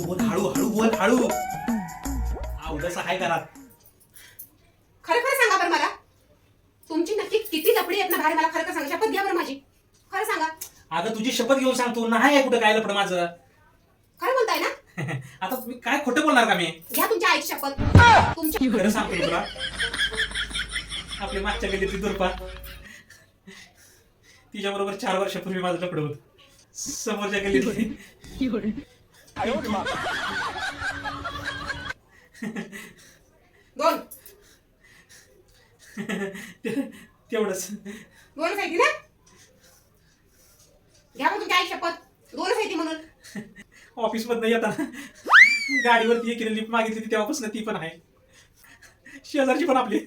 बोल, हळू हळू बोल, हळू. उद्याचा काय करा. खरं खरं सांगा बरं मला, तुमची नक्की किती लपडी आहेत ना बाहेर, मला खरं खरं सांगा. शपथ घ्या बरं माझी, खरं सांगा. अगं तुझी शपथ घेऊन सांगतो, नाही आहे कुठं काय लपड माझं. खरं बोलताय ना? आता मी काय खोटं बोलणार का मी. घ्या तुमच्या आईची शपथ. तुमची खरं सांगतो मी तुला. आपली मागच्या गल्लीतली दुर्पा, तिच्या बरोबर 4 वर्षापूर्वी माझं लपड होत. समोरच्या गल्लीतली दोन तेवढंच. दोनच आहे ती ना? घ्या मग तुमच्या आई शपथ, दोनच आहे ती म्हणून. ऑफिस मधनं येताना गाडीवरती एक लिफ्ट मागितली होती तेव्हापासून ती पण आहे. शेजारची पण आपली.